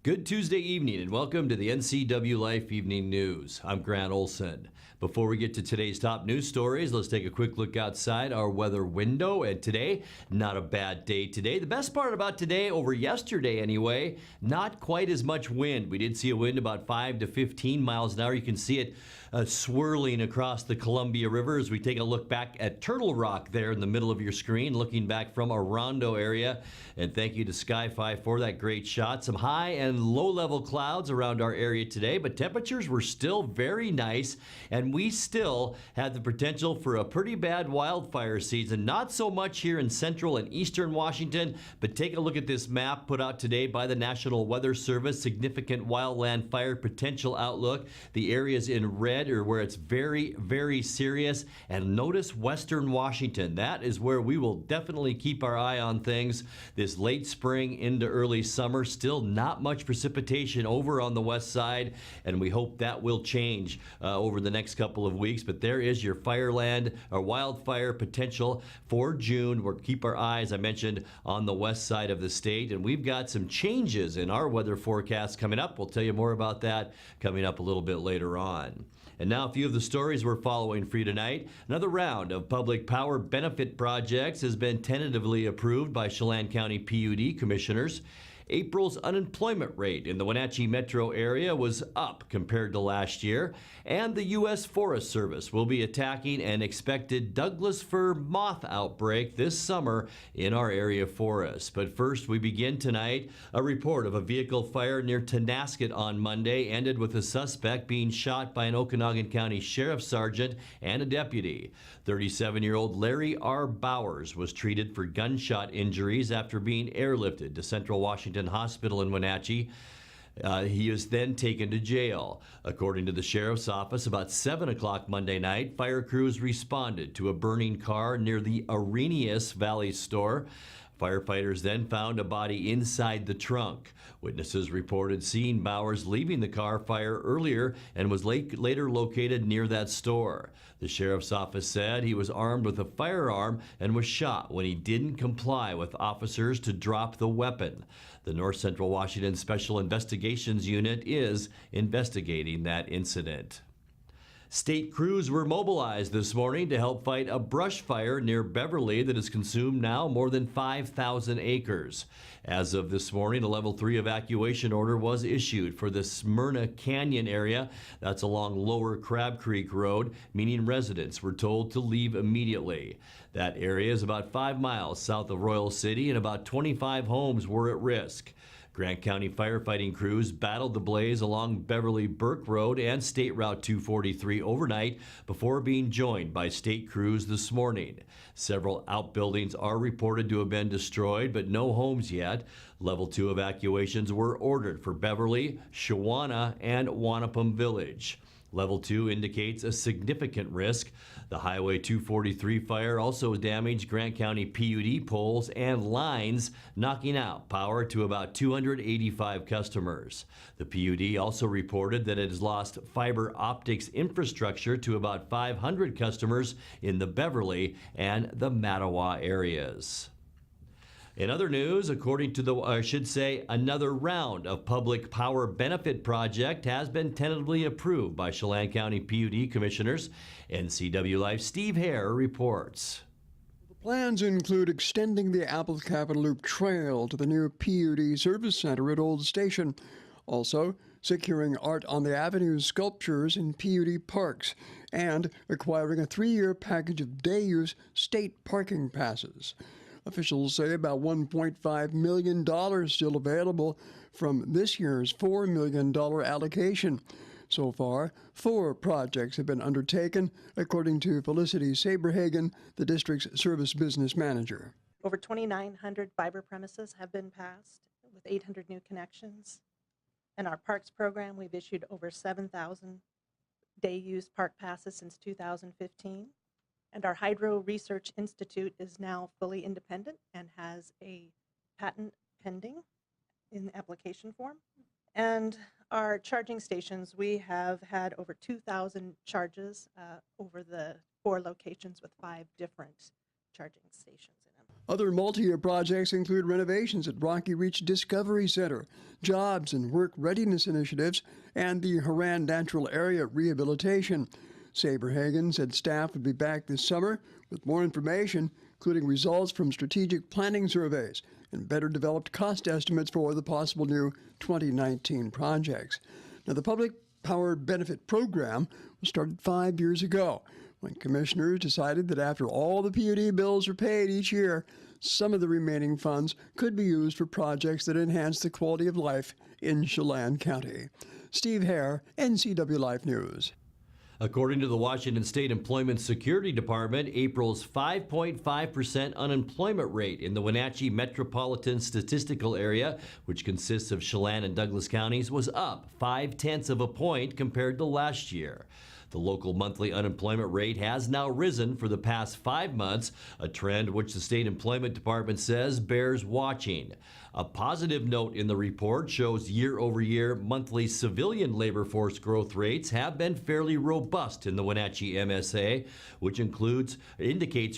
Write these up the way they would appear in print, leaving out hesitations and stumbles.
Good Tuesday evening and welcome to the NCWLIFE Evening News. I'm Grant Olson. Before we get to today's top news stories, let's take a quick look outside our weather window. And today, not a bad day today. The best part about today, over yesterday anyway, not quite as much wind. We did see a wind about 5 to 15 miles an hour. You can see it swirling across the Columbia River as we take a look back at Turtle Rock there in the middle of your screen, looking back from our Rondo area. And thank you to Sky-Fi for that great shot. Some high and low-level clouds around our area today, but temperatures were still very nice, and we still had the potential for a pretty bad wildfire season. Not so much here in central and eastern Washington, but take a look at this map put out today by the National Weather Service. Significant wildland fire potential outlook. The areas in red are where it's very, very serious. And notice western Washington. That is where we will definitely keep our eye on things this late spring into early summer. Still not much precipitation over on the west side, and we hope that will change over the next couple of weeks. But there is your fireland or wildfire potential for June. We'll keep our eyes, I mentioned, on the west side of the state, and we've got some changes in our weather forecast coming up. We'll tell you more about that coming up a little bit later on. And now a few of the stories we're following for you tonight. Another round of public power benefit projects has been tentatively approved by Chelan County PUD commissioners. April's unemployment rate in the Wenatchee metro area was up compared to last year, and the U.S. Forest Service will be attacking an expected Douglas fir moth outbreak this summer in our area forests. But first, we begin tonight. A report of a vehicle fire near Tonasket on Monday ended with a suspect being shot by an Okanagan County Sheriff's Sergeant and a deputy. 37-year-old Larry R. Bowers was treated for gunshot injuries after being airlifted to Central Washington Hospital in Wenatchee. He was then taken to jail. According to the sheriff's office, about 7 o'clock Monday night, fire crews responded to a burning car near the Arrhenius Valley store. Firefighters then found a body inside the trunk. Witnesses reported seeing Bowers leaving the car fire earlier and was later located near that store. The sheriff's office said he was armed with a firearm and was shot when he didn't comply with officers to drop the weapon. The North Central Washington Special Investigations Unit is investigating that incident. State crews were mobilized this morning to help fight a brush fire near Beverly that has consumed now more than 5,000 acres. As of this morning, a level 3 evacuation order was issued for the Smyrna Canyon area. That's along Lower Crab Creek Road, meaning residents were told to leave immediately. That area is about 5 miles south of Royal City, and about 25 homes were at risk. Grant County firefighting crews battled the blaze along Beverly Burke Road and State Route 243 overnight before being joined by state crews this morning. Several outbuildings are reported to have been destroyed, but no homes yet. Level 2 evacuations were ordered for Beverly, Shawana, and Wanapum Village. Level 2 indicates a significant risk. The Highway 243 fire also damaged Grant County PUD poles and lines, knocking out power to about 285 customers. The PUD also reported that it has lost fiber optics infrastructure to about 500 customers in the Beverly and the Mattawa areas. In other news, according to another round of public power benefit project has been tentatively approved by Chelan County PUD commissioners. NCWLIFE Steve Hare reports. The plans include extending the Apple Capitol Loop Trail to the new PUD Service Center at Old Station. Also, securing Art on the Avenue sculptures in PUD parks and acquiring a 3-year package of day-use state parking passes. Officials say about $1.5 million still available from this year's $4 million allocation. So far, 4 projects have been undertaken, according to Felicity Saberhagen, the district's service business manager. Over 2,900 fiber premises have been passed with 800 new connections. In our parks program, we've issued over 7,000 day-use park passes since 2015. And our Hydro Research Institute is now fully independent and has a patent pending in the application form. And our charging stations, we have had over 2,000 charges over the 4 locations with 5 different charging stations in them. Other multi-year projects include renovations at Rocky Reach Discovery Center, jobs and work readiness initiatives, and the Haran Natural Area rehabilitation. Saberhagen said staff would be back this summer with more information, including results from strategic planning surveys and better developed cost estimates for the possible new 2019 projects. Now, the Public Power Benefit Program was started 5 years ago when commissioners decided that after all the PUD bills are paid each year, some of the remaining funds could be used for projects that enhance the quality of life in Chelan County. Steve Hare, NCWLIFE News. According to the Washington State Employment Security Department, April's 5.5% unemployment rate in the Wenatchee Metropolitan Statistical Area, which consists of Chelan and Douglas counties, was up 0.5 of a point compared to last year. The local monthly unemployment rate has now risen for the past 5 months, a trend which the State Employment Department says bears watching. A positive note in the report shows year-over-year monthly civilian labor force growth rates have been fairly robust in the Wenatchee MSA, which indicates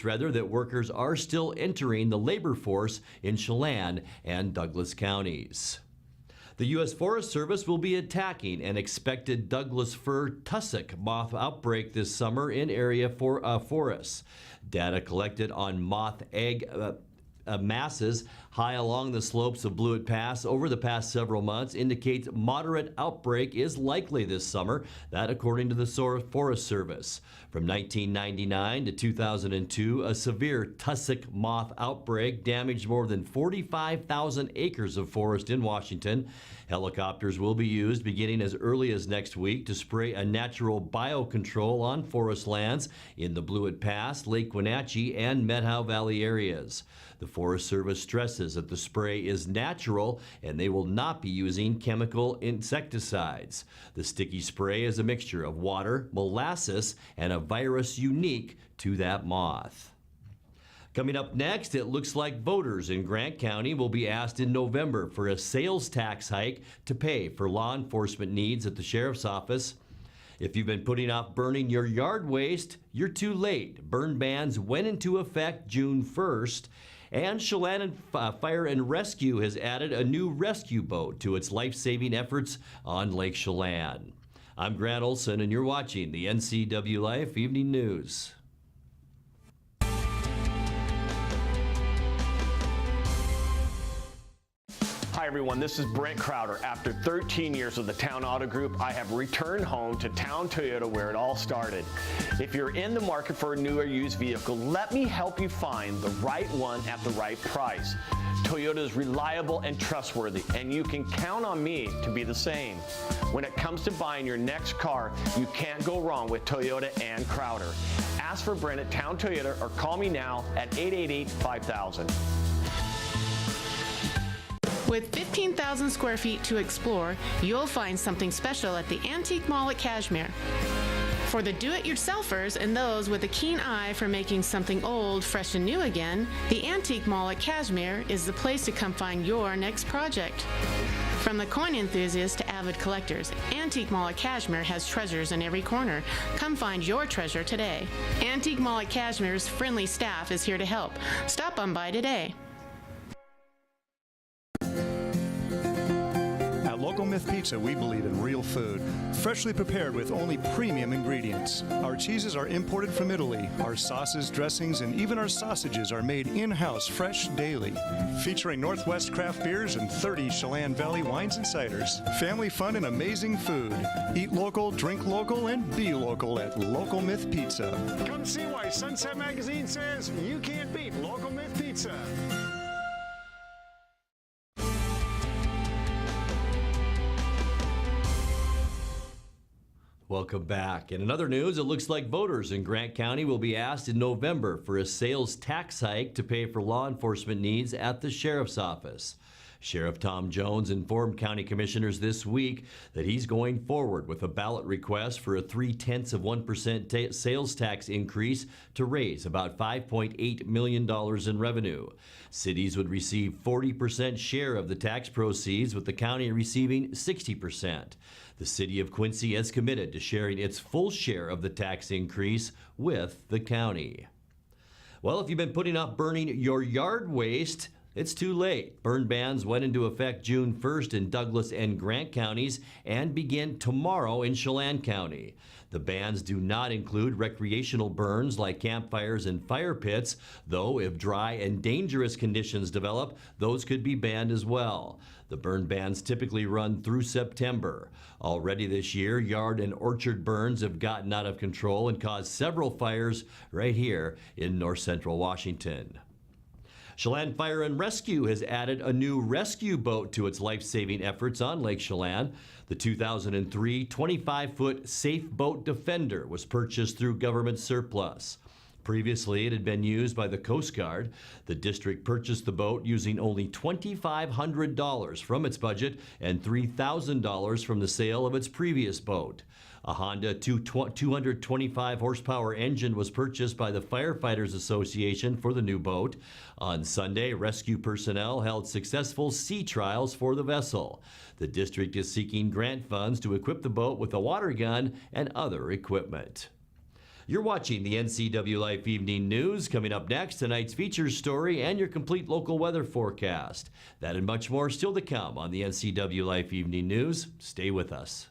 that workers are still entering the labor force in Chelan and Douglas counties. The U.S. Forest Service will be attacking an expected Douglas fir tussock moth outbreak this summer in area forests. Data collected on moth egg masses high along the slopes of Blewett Pass over the past several months indicates moderate outbreak is likely this summer, that according to the Forest Service. From 1999 to 2002, a severe tussock moth outbreak damaged more than 45,000 acres of forest in Washington. Helicopters will be used beginning as early as next week to spray a natural biocontrol on forest lands in the Blewett Pass, Lake Wenatchee, and Methow Valley areas. The Forest Service stresses that the spray is natural and they will not be using chemical insecticides. The sticky spray is a mixture of water, molasses, and a virus unique to that moth. Coming up next, it looks like voters in Grant County will be asked in November for a sales tax hike to pay for law enforcement needs at the sheriff's office. If you've been putting off burning your yard waste, you're too late. Burn bans went into effect June 1st. And Chelan Fire and Rescue has added a new rescue boat to its life-saving efforts on Lake Chelan. I'm Grant Olson, and you're watching the NCWLIFE Evening News. Hi everyone, this is Brent Crowder. After 13 years with the Town Auto Group, I have returned home to Town Toyota where it all started. If you're in the market for a new or used vehicle, let me help you find the right one at the right price. Toyota is reliable and trustworthy, and you can count on me to be the same. When it comes to buying your next car, you can't go wrong with Toyota and Crowder. Ask for Brent at Town Toyota or call me now at 888-5000. With 15,000 square feet to explore, you'll find something special at the Antique Mall at Cashmere. For the do-it-yourselfers and those with a keen eye for making something old, fresh and new again, the Antique Mall at Cashmere is the place to come find your next project. From the coin enthusiasts to avid collectors, Antique Mall at Cashmere has treasures in every corner. Come find your treasure today. Antique Mall at Cashmere's friendly staff is here to help. Stop on by today. At Local Myth Pizza, we believe in real food, freshly prepared with only premium ingredients. Our cheeses are imported from Italy. Our sauces, dressings, and even our sausages are made in-house fresh daily. Featuring Northwest craft beers and 30 Chelan Valley wines and ciders. Family fun and amazing food. Eat local, drink local, and be local at Local Myth Pizza. Come see why Sunset Magazine says you can't beat Local Myth Pizza. Welcome back. In other news, it looks like voters in Grant County will be asked in November for a sales tax hike to pay for law enforcement needs at the sheriff's office. Sheriff Tom Jones informed county commissioners this week that he's going forward with a ballot request for a 0.3% sales tax increase to raise about $5.8 million in revenue. Cities would receive 40% share of the tax proceeds, with the county receiving 60%. The city of Quincy has committed to sharing its full share of the tax increase with the county. Well, if you've been putting off burning your yard waste, it's too late. Burn bans went into effect June 1st in Douglas and Grant counties and begin tomorrow in Chelan County. The bans do not include recreational burns like campfires and fire pits, though if dry and dangerous conditions develop, those could be banned as well. The burn bans typically run through September. Already this year, yard and orchard burns have gotten out of control and caused several fires right here in north central Washington. Chelan Fire and Rescue has added a new rescue boat to its life-saving efforts on Lake Chelan. The 2003 25-foot Safe Boat Defender was purchased through government surplus. Previously, it had been used by the Coast Guard. The district purchased the boat using only $2,500 from its budget and $3,000 from the sale of its previous boat. A Honda 225 horsepower engine was purchased by the Firefighters Association for the new boat. On Sunday, rescue personnel held successful sea trials for the vessel. The district is seeking grant funds to equip the boat with a water gun and other equipment. You're watching the NCWLIFE Evening News. Coming up next, tonight's features story and your complete local weather forecast. That and much more still to come on the NCWLIFE Evening News. Stay with us.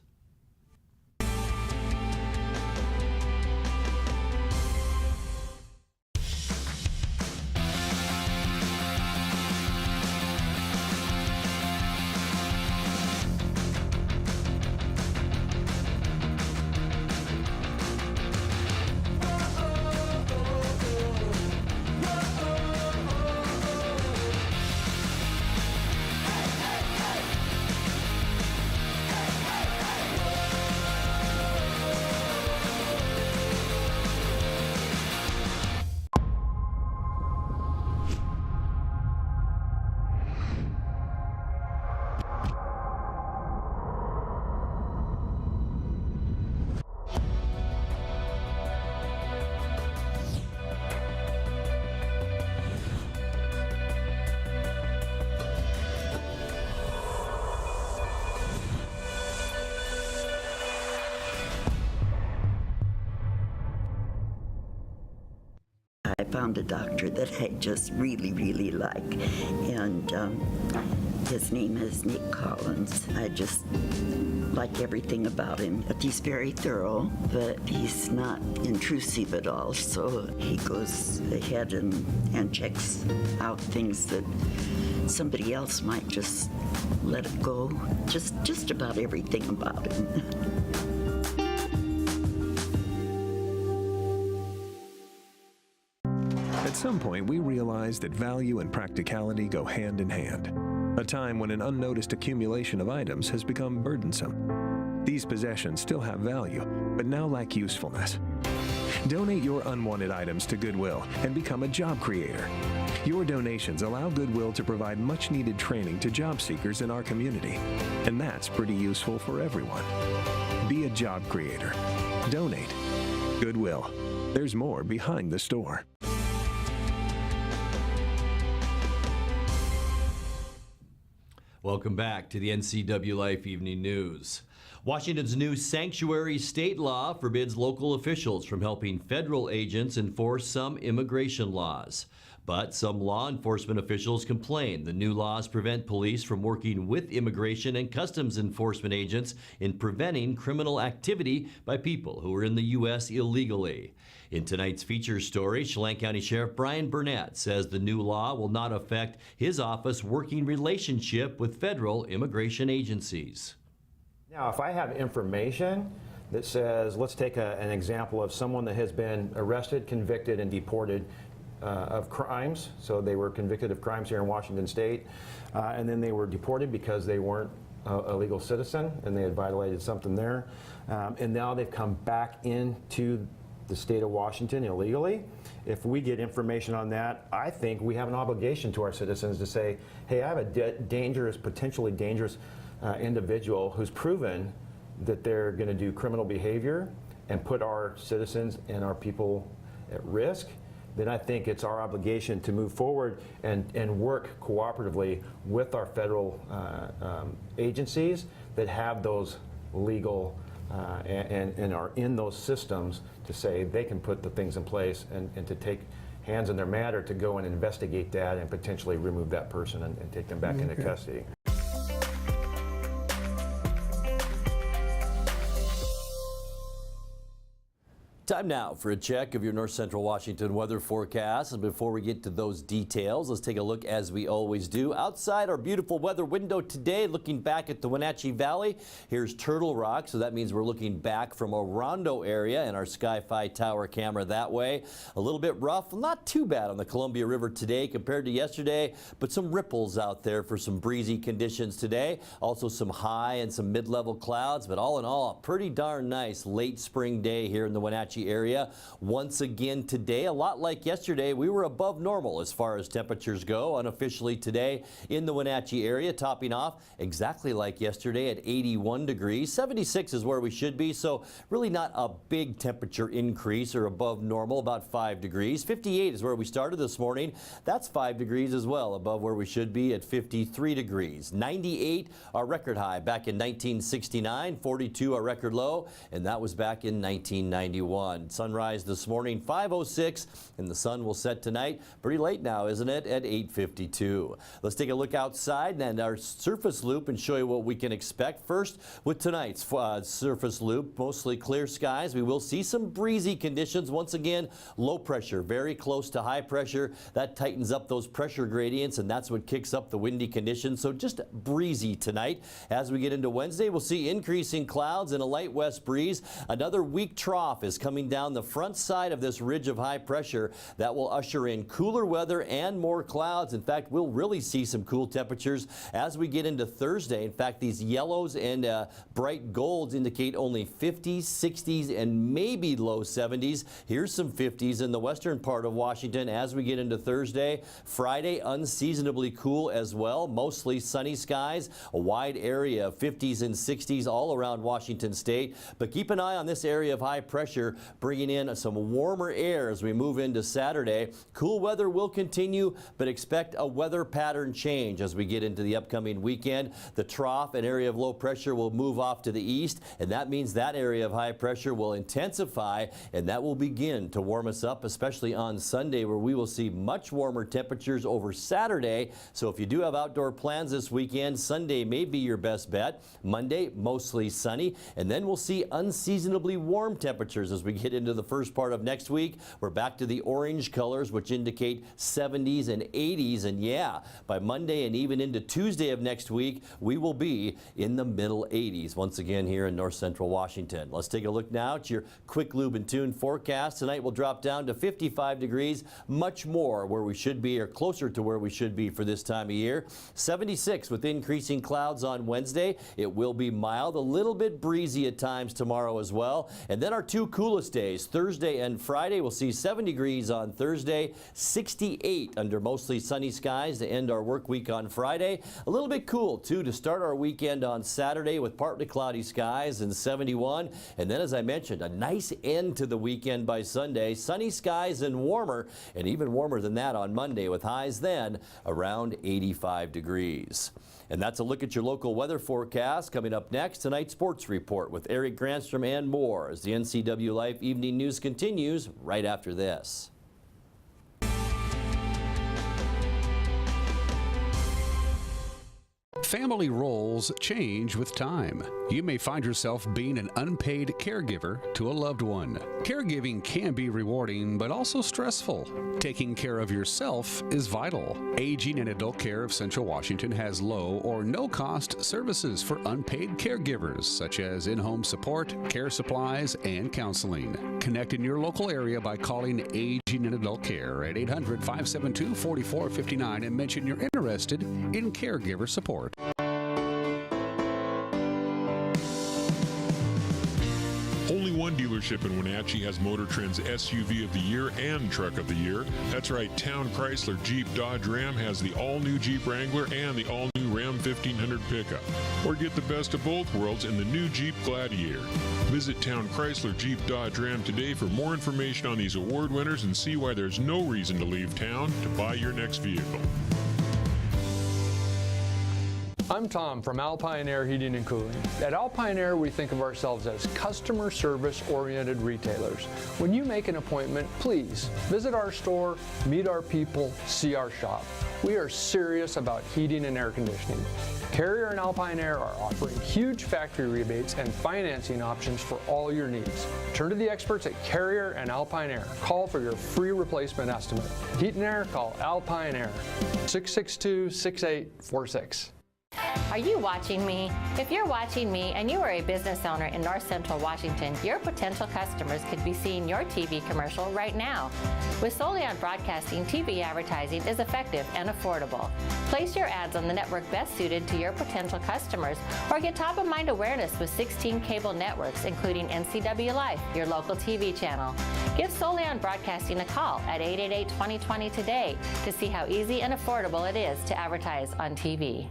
I found a doctor that I just really like, and his name is Nick Collins. I just like everything about him. But he's very thorough, but he's not intrusive at all, so he goes ahead and checks out things that somebody else might just let it go. Just about everything about him. At some point, we realized that value and practicality go hand in hand. A time when an unnoticed accumulation of items has become burdensome. These possessions still have value, but now lack usefulness. Donate your unwanted items to Goodwill and become a job creator. Your donations allow Goodwill to provide much-needed training to job seekers in our community, and that's pretty useful for everyone. Be a job creator. Donate. Goodwill. There's more behind the store. Welcome back to the NCWLIFE Evening News. Washington's new sanctuary state law forbids local officials from helping federal agents enforce some immigration laws. But some law enforcement officials complain the new laws prevent police from working with immigration and customs enforcement agents in preventing criminal activity by people who are in the U.S. illegally. In tonight's feature story, Chelan County Sheriff Brian Burnett says the new law will not affect his office working relationship with federal immigration agencies. Now, if I have information that says, let's take an example of someone that has been arrested, convicted, and deported of crimes. So they were convicted of crimes here in Washington State, and then they were deported because they weren't a legal citizen and they had violated something there. And now they've come back into the state of Washington illegally. If we get information on that, I think we have an obligation to our citizens to say, hey, I have a potentially dangerous individual who's proven that they're going to do criminal behavior and put our citizens and our people at risk, then I think it's our obligation to move forward and work cooperatively with our federal agencies that have those legal and are in those systems to say they can put the things in place and to take hands in their matter to go and investigate that and potentially remove that person and take them back into custody. Time now for a check of your North Central Washington weather forecast. And before we get to those details, let's take a look, as we always do, outside our beautiful weather window today. Looking back at the Wenatchee Valley, here's Turtle Rock, so that means we're looking back from a Rondo area and our Sky-Fi tower camera that way. A little bit rough, not too bad on the Columbia River today compared to yesterday, but some ripples out there for some breezy conditions today. Also some high and some mid-level clouds, but all in all, a pretty darn nice late spring day here in the Wenatchee area. Once again today, a lot like yesterday, we were above normal as far as temperatures go unofficially today in the Wenatchee area, topping off exactly like yesterday at 81 degrees. 76 is where we should be, so really not a big temperature increase or above normal, about 5 degrees. 58 is where we started this morning. That's 5 degrees as well, above where we should be at 53 degrees. 98, our record high back in 1969, 42 our record low, and that was back in 1991. Sunrise this morning, 5:06, and the sun will set tonight. Pretty late now, isn't it? At 8:52. Let's take a look outside and our surface loop and show you what we can expect. First, with tonight's surface loop, mostly clear skies. We will see some breezy conditions. Once again, low pressure, very close to high pressure. That tightens up those pressure gradients, and that's what kicks up the windy conditions. So just breezy tonight. As we get into Wednesday, we'll see increasing clouds and a light west breeze. Another weak trough is coming down the front side of this ridge of high pressure that will usher in cooler weather and more clouds. In fact, we'll really see some cool temperatures as we get into Thursday. In fact, these yellows and bright golds indicate only 50s, 60s, and maybe low 70s. Here's some 50s in the western part of Washington as we get into Thursday. Friday, unseasonably cool as well. Mostly sunny skies, a wide area of 50s and 60s all around Washington state. But keep an eye on this area of high pressure, bringing in some warmer air as we move into Saturday. Cool weather will continue, but expect a weather pattern change as we get into the upcoming weekend. The trough, an area of low pressure, will move off to the east, and that means that area of high pressure will intensify, and that will begin to warm us up, especially on Sunday, where we will see much warmer temperatures over Saturday. So if you do have outdoor plans this weekend, Sunday may be your best bet. Monday, mostly sunny, and then we'll see unseasonably warm temperatures as we get into the first part of next week. We're back to the orange colors, which indicate 70s and 80s. And yeah, by Monday and even into Tuesday of next week, we will be in the middle 80s once again here in north central Washington. Let's take a look now at your quick lube and tune forecast. Tonight will drop down to 55 degrees, much more where we should be, or closer to where we should be for this time of year. 76 with increasing clouds on Wednesday. It will be mild, a little bit breezy at times tomorrow as well. And then our two coolest days, Thursday and Friday, we'll see 7 degrees on Thursday, 68 under mostly sunny skies to end our work week on Friday. A little bit cool too to start our weekend on Saturday with partly cloudy skies and 71. And then, as I mentioned, a nice end to the weekend by Sunday, sunny skies and warmer, and even warmer than that on Monday with highs then around 85 degrees. And that's a look at your local weather forecast. Coming up next, tonight's sports report with Eric Granstrom and more as the NCWLIFE Evening News continues right after this. Family roles change with time. You may find yourself being an unpaid caregiver to a loved one. Caregiving can be rewarding, but also stressful. Taking care of yourself is vital. Aging and Adult Care of Central Washington has low or no cost services for unpaid caregivers, such as in-home support, care supplies, and counseling. Connect in your local area by calling Aging and Adult Care at 800-572-4459 and mention you're interested in caregiver support. Only one dealership in Wenatchee has Motor Trend's SUV of the Year and Truck of the Year. That's right, Town Chrysler Jeep Dodge Ram has the all-new Jeep Wrangler and the all-new Ram 1500 pickup. Or get the best of both worlds in the new Jeep Gladiator. Visit Town Chrysler Jeep Dodge Ram today for more information on these award winners and see why there's no reason to leave town to buy your next vehicle. I'm Tom from Alpine Air Heating and Cooling. At Alpine Air, we think of ourselves as customer service-oriented retailers. When you make an appointment, please visit our store, meet our people, see our shop. We are serious about heating and air conditioning. Carrier and Alpine Air are offering huge factory rebates and financing options for all your needs. Turn to the experts at Carrier and Alpine Air. Call for your free replacement estimate. Heat and air, call Alpine Air, 662-6846. Are you watching me? If you're watching me and you are a business owner in North Central Washington, your potential customers could be seeing your TV commercial right now. With Solely on Broadcasting, TV advertising is effective and affordable. Place your ads on the network best suited to your potential customers, or get top-of-mind awareness with 16 cable networks, including NCWLIFE, your local TV channel. Give Solely on Broadcasting a call at 888-2020 today to see how easy and affordable it is to advertise on TV.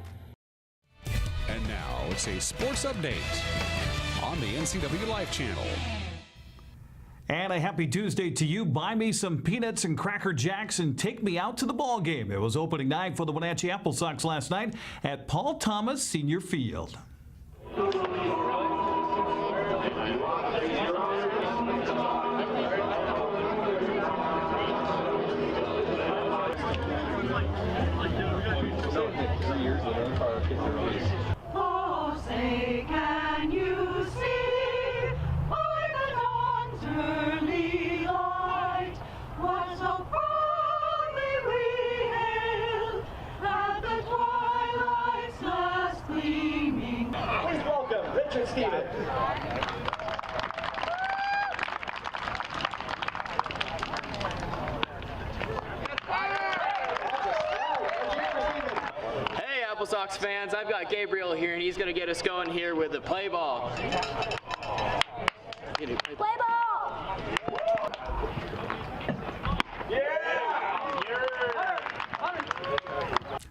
And now it's a sports update on the NCWLIFE channel. And a happy Tuesday to you. Buy me some peanuts and Cracker Jacks and take me out to the ball game. It was opening night for the Wenatchee Apple Sox last night at Paul Thomas Senior Field. Oh, say, can you see by the dawn's early light what so proudly we hailed at the twilight's last gleaming? Please welcome Richard Stevens. Apple Sox fans, I've got Gabriel here, and he's going to get us going here with the play ball. Play ball!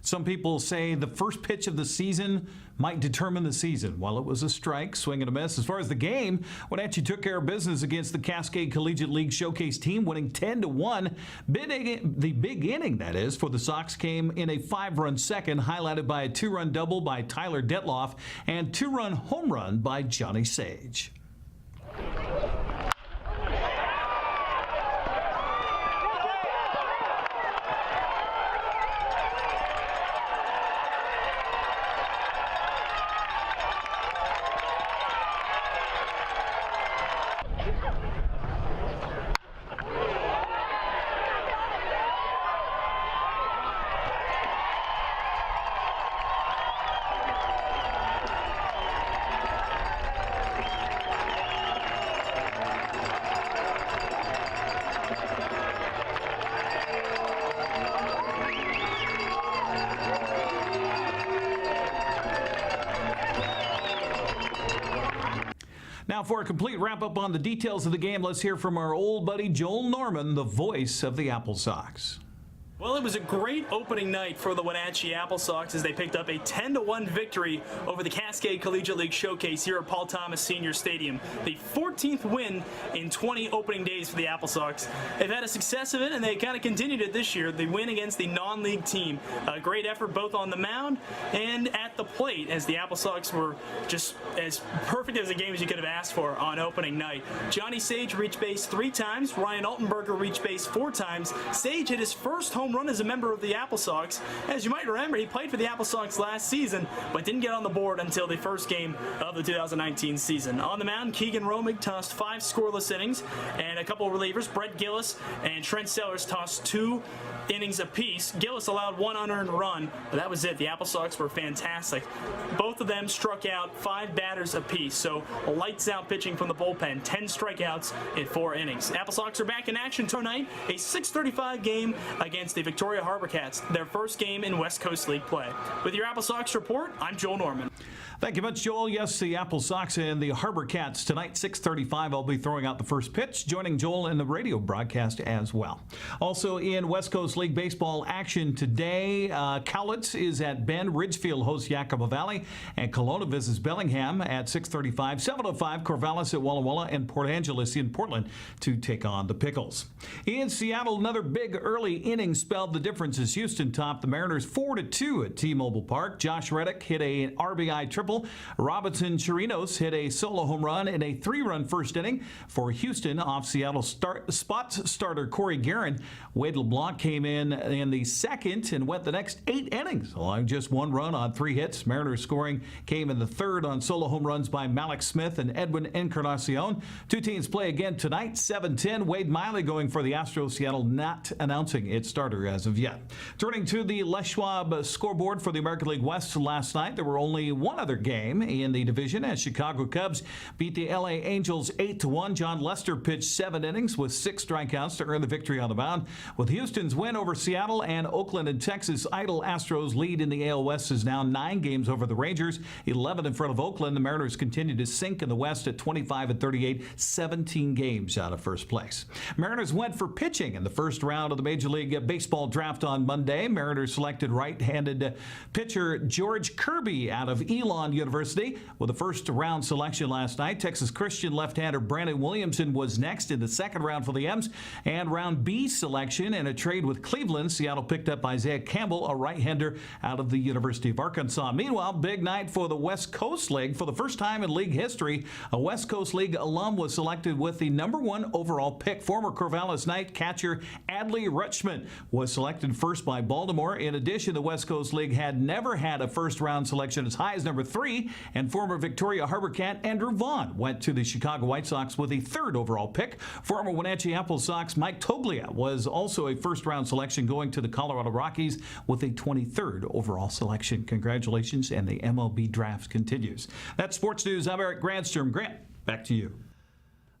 Some people say the first pitch of the season might determine the season. While it was a strike, swing and a miss. As far as the game, Wenatchee took care of business against the Cascade Collegiate League Showcase team, winning 10-1. The big inning, that is, for the Sox came in a 5-run second, highlighted by a 2-run double by Tyler Detloff and 2-run home run by Johnny Sage. Now, for a complete wrap-up on the details of the game, let's hear from our old buddy Joel Norman, the voice of the Apple Sox. Well, it was a great opening night for the Wenatchee Apple Sox as they picked up a 10-1 victory over the Cascade Collegiate League Showcase here at Paul Thomas Senior Stadium. The 14th win in 20 opening days for the Apple Sox. They've had a success of it, and they kind of continued it this year. The win against the non-league team. A great effort both on the mound and at the plate, as the Apple Sox were just as perfect as a game as you could have asked for on opening night. Johnny Sage reached base 3 times. Ryan Altenberger reached base 4 times. Sage hit his first home run as a member of the Apple Sox. As you might remember, he played for the Apple Sox last season, but didn't get on the board until the first game of the 2019 season. On the mound, Keegan Romig tossed 5 scoreless innings, and a couple of relievers, Brett Gillis and Trent Sellers, tossed 2 innings apiece. Gillis allowed 1 unearned run, but that was it. The Apple Sox were fantastic. Both of them struck out 5 batters apiece, so lights out pitching from the bullpen. 10 strikeouts in 4 innings. Apple Sox are back in action tonight, a 6:35 game against the Victoria Harbor Cats, their first game in West Coast League play. With your Apple Sox report, I'm Joel Norman. Thank you much, Joel. Yes, the Apple Sox and the Harbor Cats tonight, 6:35. I'll be throwing out the first pitch, joining Joel in the radio broadcast as well. Also in West Coast League Baseball action today, Cowlitz is at Bend, Ridgefield hosts Yakima Valley, and Kelowna visits Bellingham at 6:35. 7:05, Corvallis at Walla Walla, and Port Angeles in Portland to take on the Pickles. In Seattle, another big early inning spelled the difference as Houston topped the Mariners 4-2 at T-Mobile Park. Josh Reddick hit an RBI triple. Robinson Chirinos hit a solo home run in a 3-run first inning for Houston off Seattle spots starter Corey Guerin. Wade LeBlanc came in the second and went the next 8 innings, allowing just 1 run on 3 hits. Mariners scoring came in the third on solo home runs by Malik Smith and Edwin Encarnacion. Two teams play again tonight, 7:10. Wade Miley going for the Astros. Seattle not announcing its starter as of yet. Turning to the Les Schwab scoreboard for the American League West last night, there were only one other game in the division as Chicago Cubs beat the LA Angels 8-1. John Lester pitched 7 innings with 6 strikeouts to earn the victory on the mound. With Houston's win over Seattle and Oakland and Texas, idle Astros lead in the AL West is now 9 games over the Rangers, 11 in front of Oakland. The Mariners continue to sink in the West at 25-38, 17 games out of first place. Mariners went for pitching in the first round of the Major League Baseball draft on Monday. Mariners selected right-handed pitcher George Kirby out of Elon University with a first-round selection last night. Texas Christian left-hander Brandon Williamson was next in the second round for the M's. And round B selection in a trade with Cleveland, Seattle picked up Isaiah Campbell, a right-hander out of the University of Arkansas. Meanwhile, big night for the West Coast League. For the first time in league history, a West Coast League alum was selected with the #1 overall pick. Former Corvallis Knight catcher Adley Rutschman was selected first by Baltimore. In addition, the West Coast League had never had a first-round selection as high as #3, and former Victoria Harbor Cat Andrew Vaughn went to the Chicago White Sox with a 3rd overall pick. Former Wenatchee Apple Sox Mike Toglia was also a first-round selection, going to the Colorado Rockies with a 23rd overall selection. Congratulations, and the MLB draft continues. That's sports news. I'm Eric Granstrom. Grant, back to you.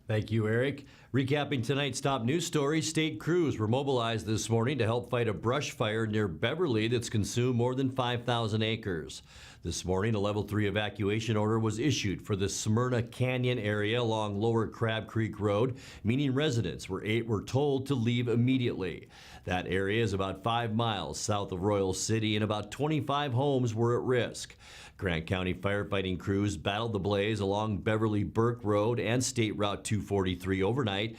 Thank you, Eric. Recapping tonight's top news stories, state crews were mobilized this morning to help fight a brush fire near Beverly that's consumed more than 5,000 acres. This morning, a level 3 evacuation order was issued for the Smyrna Canyon area along Lower Crab Creek Road, meaning residents were told to leave immediately. That area is about 5 miles south of Royal City, and about 25 homes were at risk. Grant County firefighting crews battled the blaze along Beverly Burke Road and State Route 243 overnight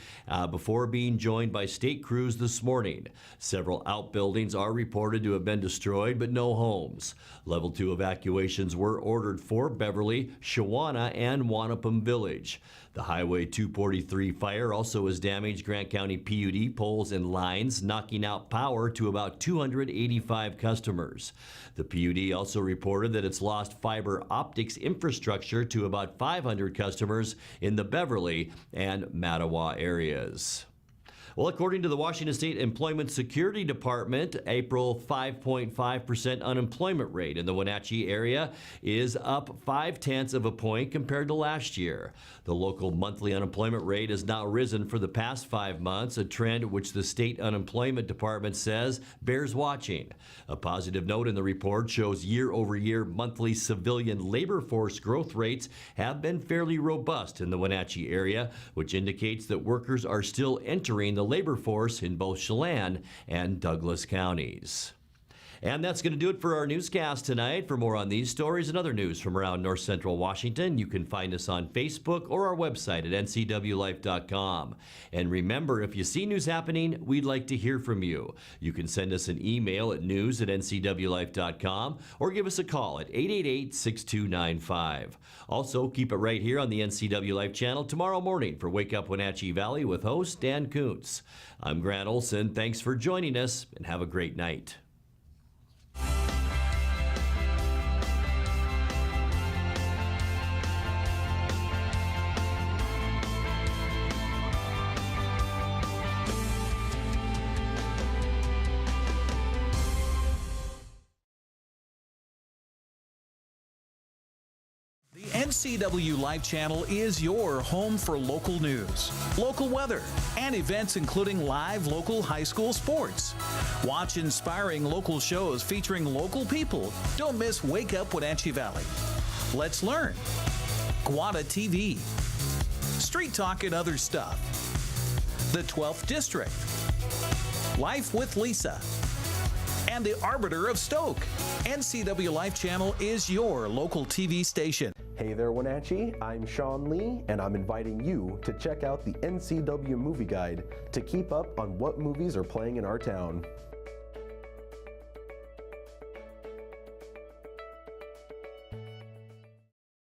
before being joined by state crews this morning. Several outbuildings are reported to have been destroyed, but no homes. Level 2 evacuations were ordered for Beverly, Shawana, and Wanapum Village. The Highway 243 fire also has damaged Grant County PUD poles and lines, knocking out power to about 285 customers. The PUD also reported that it's lost fiber optics infrastructure to about 500 customers in the Beverly and Mattawa areas. Well, according to the Washington State Employment Security Department, April 5.5% unemployment rate in the Wenatchee area is up 0.5 of a point compared to last year. The local monthly unemployment rate has now risen for the past 5 months, a trend which the State Unemployment Department says bears watching. A positive note in the report shows year-over-year monthly civilian labor force growth rates have been fairly robust in the Wenatchee area, which indicates that workers are still entering the labor force in both Chelan and Douglas counties. And that's going to do it for our newscast tonight. For more on these stories and other news from around North Central Washington, you can find us on Facebook or our website at ncwlife.com. And remember, if you see news happening, we'd like to hear from you. You can send us an email at news@ncwlife.com or give us a call at 888-6295. Also, keep it right here on the NCW Life channel tomorrow morning for Wake Up Wenatchee Valley with host Dan Kuntz. I'm Grant Olson. Thanks for joining us, and have a great night. NCW Life channel is your home for local news, local weather, and events including live local high school sports. Watch inspiring local shows featuring local people. Don't miss Wake Up Wenatchee Valley. Let's Learn, Guada TV, Street Talk and Other Stuff, the 12th District, Life with Lisa, and the Arbiter of Stoke. NCW Life Channel is your local TV station. Hey there, Wenatchee. I'm Sean Lee, and I'm inviting you to check out the NCW Movie Guide to keep up on what movies are playing in our town.